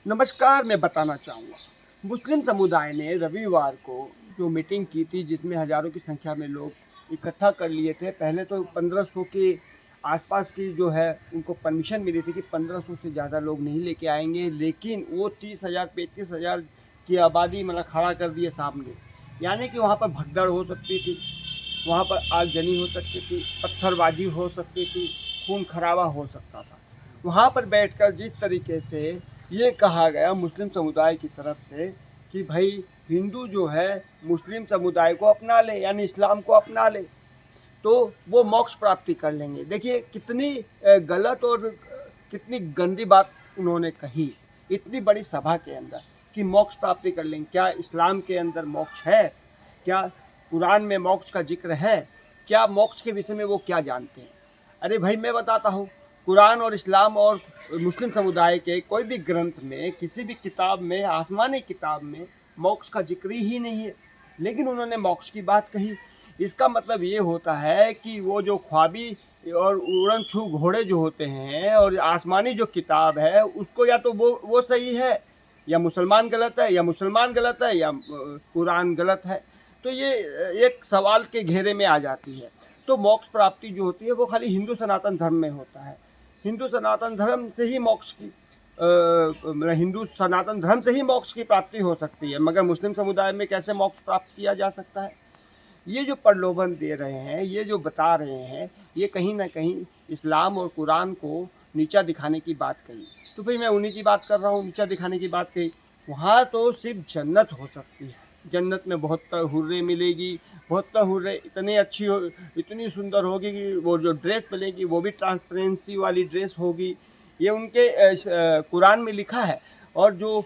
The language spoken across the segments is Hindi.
नमस्कार, मैं बताना चाहूँगा, मुस्लिम समुदाय ने रविवार को जो मीटिंग की थी जिसमें हज़ारों की संख्या में लोग इकट्ठा कर लिए थे। पहले तो 1500 के आसपास की जो है उनको परमिशन मिली थी कि 1500 से ज़्यादा लोग नहीं लेके आएँगे, लेकिन वो 30,000 35,000 की आबादी मतलब खड़ा कर दिए सामने। यानी कि वहाँ पर भगदड़ हो सकती थी, वहाँ पर आगजनी हो सकती थी, पत्थरबाजी हो सकती थी, खून खराबा हो सकता था। वहाँ पर बैठकर जिस तरीके से ये कहा गया मुस्लिम समुदाय की तरफ से कि भाई हिंदू जो है मुस्लिम समुदाय को अपना ले, यानी इस्लाम को अपना ले, तो वो मोक्ष प्राप्ति कर लेंगे। देखिए कितनी गलत और कितनी गंदी बात उन्होंने कही इतनी बड़ी सभा के अंदर कि मोक्ष प्राप्ति कर लेंगे। क्या इस्लाम के अंदर मोक्ष है? क्या कुरान में मोक्ष का जिक्र है? क्या मोक्ष के विषय में वो क्या जानते हैं? अरे भाई मैं बताता हूँ, कुरान और इस्लाम और मुस्लिम समुदाय के कोई भी ग्रंथ में, किसी भी किताब में, आसमानी किताब में मोक्ष का जिक्र ही नहीं है, लेकिन उन्होंने मोक्ष की बात कही। इसका मतलब ये होता है कि वो जो ख्वाबी और उड़नछू घोड़े जो होते हैं और आसमानी जो किताब है उसको या तो वो सही है या मुसलमान गलत है, या मुसलमान गलत है या कुरान गलत है। तो ये एक सवाल के घेरे में आ जाती है। तो मोक्ष प्राप्ति जो होती है वो खाली हिंदू सनातन धर्म में होता है। हिंदू सनातन धर्म से ही मोक्ष की मतलब हिंदू सनातन धर्म से ही मोक्ष की प्राप्ति हो सकती है, मगर मुस्लिम समुदाय में कैसे मोक्ष प्राप्त किया जा सकता है? ये जो प्रलोभन दे रहे हैं, ये जो बता रहे हैं, ये कहीं ना कहीं इस्लाम और कुरान को नीचा दिखाने की बात कही। तो भाई मैं उन्हीं की बात कर रहा हूँ, नीचा दिखाने की बात कही। वहाँ तो सिर्फ जन्नत हो सकती है, जन्नत में बहुत हुर्रे मिलेगी, बहुत हुर्रे इतनी अच्छी हो, इतनी सुंदर होगी कि वो जो ड्रेस मिलेगी वो भी ट्रांसपेरेंसी वाली ड्रेस होगी। ये उनके कुरान में लिखा है। और जो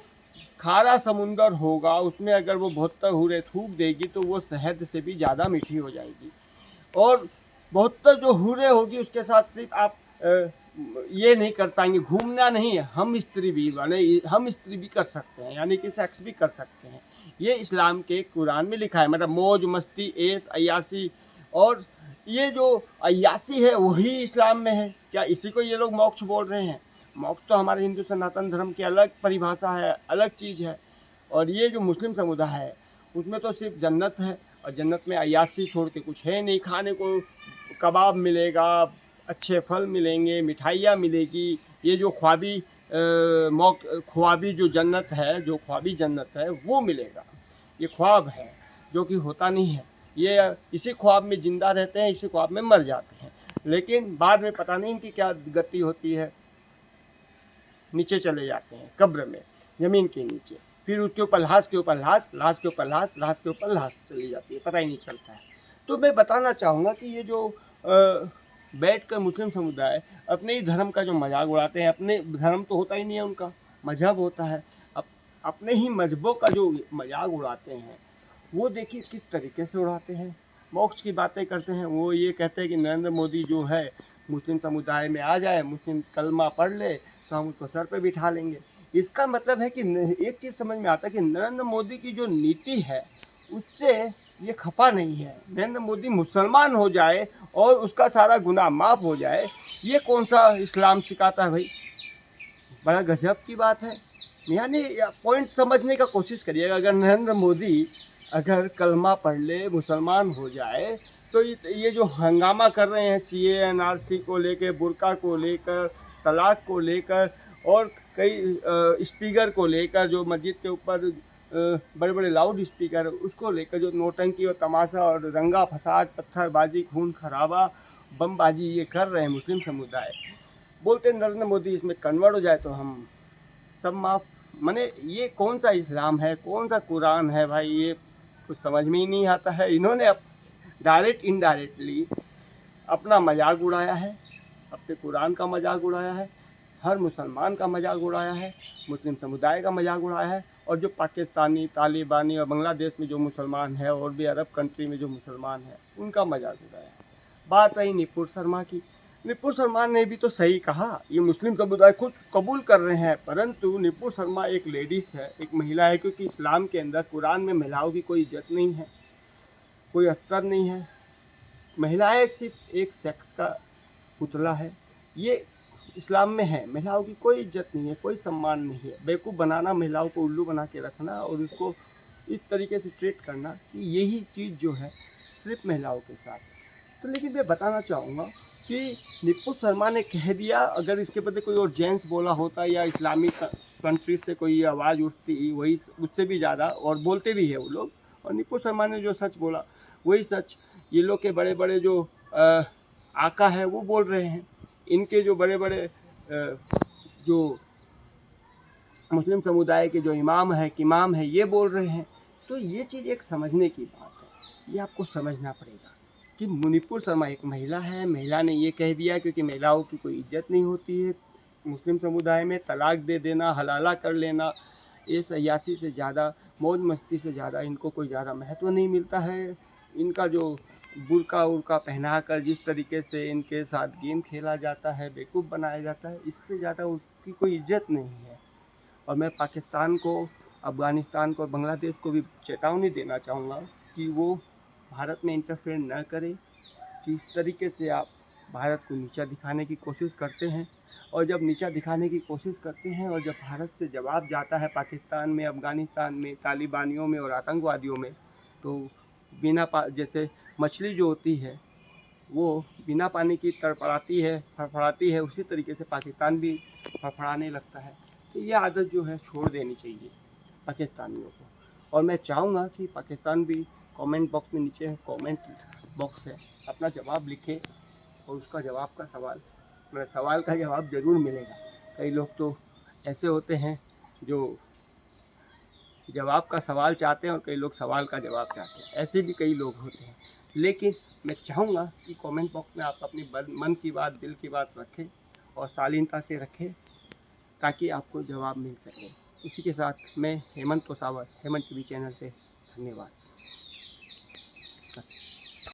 खारा समुंदर होगा उसमें अगर वो 72 हूरें थूक देगी तो वो शहद से भी ज़्यादा मीठी हो जाएगी। और 72 जो हूरें होगी उसके साथ सिर्फ आप ये नहीं कर पाएंगे, घूमना नहीं है, हम स्त्री भी बने, हम स्त्री भी कर सकते हैं, यानी कि सेक्स भी कर सकते हैं। ये इस्लाम के कुरान में लिखा है, मतलब मौज मस्ती ऐश अय्यासी। और ये जो अय्यासी है वही इस्लाम में है। क्या इसी को ये लोग मोक्ष बोल रहे हैं? मोक्ष तो हमारे हिंदू सनातन धर्म की अलग परिभाषा है, अलग चीज़ है। और ये जो मुस्लिम समुदाय है उसमें तो सिर्फ जन्नत है, और जन्नत में अय्यासी छोड़ के कुछ है नहीं। खाने को कबाब मिलेगा, अच्छे फल मिलेंगे, मिठाइयाँ मिलेगी। ये जो ख्वाबी जो जन्नत है, जो ख्वाबी जन्नत है वो मिलेगा। ये ख्वाब है जो कि होता नहीं है। ये इसी ख्वाब में ज़िंदा रहते हैं, इसी ख्वाब में मर जाते हैं, लेकिन बाद में पता नहीं इनकी क्या गति होती है। नीचे चले जाते हैं कब्र में, ज़मीन के नीचे, फिर उसके ऊपर लाश के ऊपर लाश, लाश के ऊपर लाश, लाश के ऊपर लाश चली जाती है, पता ही नहीं चलता है। तो मैं बताना चाहूँगा कि ये जो बैठकर मुस्लिम समुदाय अपने ही धर्म का जो मजाक उड़ाते हैं, अपने धर्म तो होता ही नहीं है उनका, मजहब होता है। अपने ही मजहबों का जो मजाक उड़ाते हैं वो देखिए किस तरीके से उड़ाते हैं। मोक्ष की बातें करते हैं, वो ये कहते हैं कि नरेंद्र मोदी जो है मुस्लिम समुदाय में आ जाए, मुस्लिम कलमा पढ़ ले तो हम उसको सर पे बिठा लेंगे। इसका मतलब है कि एक चीज़ समझ में आता है कि नरेंद्र मोदी की जो नीति है उससे ये खपा नहीं है। नरेंद्र मोदी मुसलमान हो जाए और उसका सारा गुनाह माफ़ हो जाए, ये कौन सा इस्लाम सिखाता है भाई? बड़ा गजब की बात है। यानी पॉइंट समझने का कोशिश करिएगा। अगर नरेंद्र मोदी अगर कलमा पढ़ ले, मुसलमान हो जाए, तो ये जो हंगामा कर रहे हैं सीए एनआरसी को लेकर, बुर्का को लेकर, तलाक को लेकर और कई स्पीकर को लेकर, जो मस्जिद के ऊपर बड़े बड़े लाउड स्पीकर उसको लेकर जो नोटंकी और तमाशा और दंगा फसाद, पत्थरबाजी, खून खराबा, बमबाजी ये कर रहे हैं मुस्लिम समुदाय, बोलते नरेंद्र मोदी इसमें कन्वर्ट हो जाए तो हम सब माफ़। माने ये कौन सा इस्लाम है, कौन सा कुरान है भाई? ये कुछ समझ में ही नहीं आता है। इन्होंने डायरेक्ट इनडायरेक्टली अपना मजाक उड़ाया है, अपने कुरान का मजाक उड़ाया है, हर मुसलमान का मजाक उड़ाया है, मुस्लिम समुदाय का मजाक उड़ाया है, और जो पाकिस्तानी, तालिबानी और बांग्लादेश में जो मुसलमान है और भी अरब कंट्री में जो मुसलमान है उनका मजाक उड़ाया है। बात रही निपुण शर्मा की, निपुण शर्मा ने भी तो सही कहा, ये मुस्लिम समुदाय खुद कबूल कर रहे हैं, परंतु निपुण शर्मा एक लेडीज़ है, एक महिला है, क्योंकि इस्लाम के अंदर कुरान में महिलाओं की कोई इज्जत नहीं है, कोई अस्तर नहीं है। महिलाएं सिर्फ एक सेक्स का पुतला है। ये इस्लाम में है, महिलाओं की कोई इज्जत नहीं है, कोई सम्मान नहीं है। बेवकूफ़ बनाना, महिलाओं को उल्लू बना के रखना और उसको इस तरीके से ट्रीट करना कि यही चीज़ जो है सिर्फ महिलाओं के साथ। तो लेकिन मैं बताना चाहूँगा कि निपुण शर्मा ने कह दिया, अगर इसके बदले कोई और जेंट्स बोला होता या इस्लामिक कंट्री से कोई आवाज़ उठती वही उससे भी ज़्यादा, और बोलते भी है वो लोग, और निपुण शर्मा ने जो सच बोला वही सच ये लोग के बड़े बड़े जो आका है वो बोल रहे हैं। इनके जो बड़े बड़े जो मुस्लिम समुदाय के जो इमाम है ये बोल रहे हैं। तो ये चीज़ एक समझने की बात है, ये आपको समझना पड़ेगा कि मुनीपुर शर्मा एक महिला है, महिला ने ये कह दिया क्योंकि महिलाओं की कोई इज्जत नहीं होती है मुस्लिम समुदाय में। तलाक दे देना, हलाला कर लेना, ये सयासी से ज़्यादा, मौज मस्ती से ज़्यादा इनको कोई ज़्यादा महत्व नहीं मिलता है। इनका जो बुर्का उर्का पहना कर जिस तरीके से इनके साथ गेम खेला जाता है, बेवकूफ़ बनाया जाता है, इससे ज़्यादा उसकी कोई इज्जत नहीं है। और मैं पाकिस्तान को, अफ़गानिस्तान को, बांग्लादेश को भी चेतावनी देना चाहूँगा कि वो भारत में इंटरफेयर न करे। कि इस तरीके से आप भारत को नीचा दिखाने की कोशिश करते हैं, और जब नीचा दिखाने की कोशिश करते हैं और जब भारत से जवाब जाता है पाकिस्तान में, अफ़गानिस्तान में, तालिबानियों में और आतंकवादियों में, तो जैसे मछली जो होती है वो बिना पानी की तड़पड़ाती है, फड़फड़ाती है, उसी तरीके से पाकिस्तान भी फड़फड़ाने लगता है। तो ये आदत जो है छोड़ देनी चाहिए पाकिस्तानियों को। और मैं चाहूँगा कि पाकिस्तान भी कमेंट बॉक्स में, नीचे कमेंट बॉक्स है, अपना जवाब लिखे और उसका जवाब का सवाल का जवाब ज़रूर मिलेगा। कई लोग तो ऐसे होते हैं जो जवाब का सवाल चाहते हैं और कई लोग सवाल का जवाब चाहते हैं, ऐसे भी कई लोग होते हैं। लेकिन मैं चाहूँगा कि कमेंट बॉक्स में आप अपनी मन की बात, दिल की बात रखें और शालीनता से रखें ताकि आपको जवाब मिल सके। इसी के साथ मैं हेमंत कोसावत, हेमंत टीवी चैनल से धन्यवाद।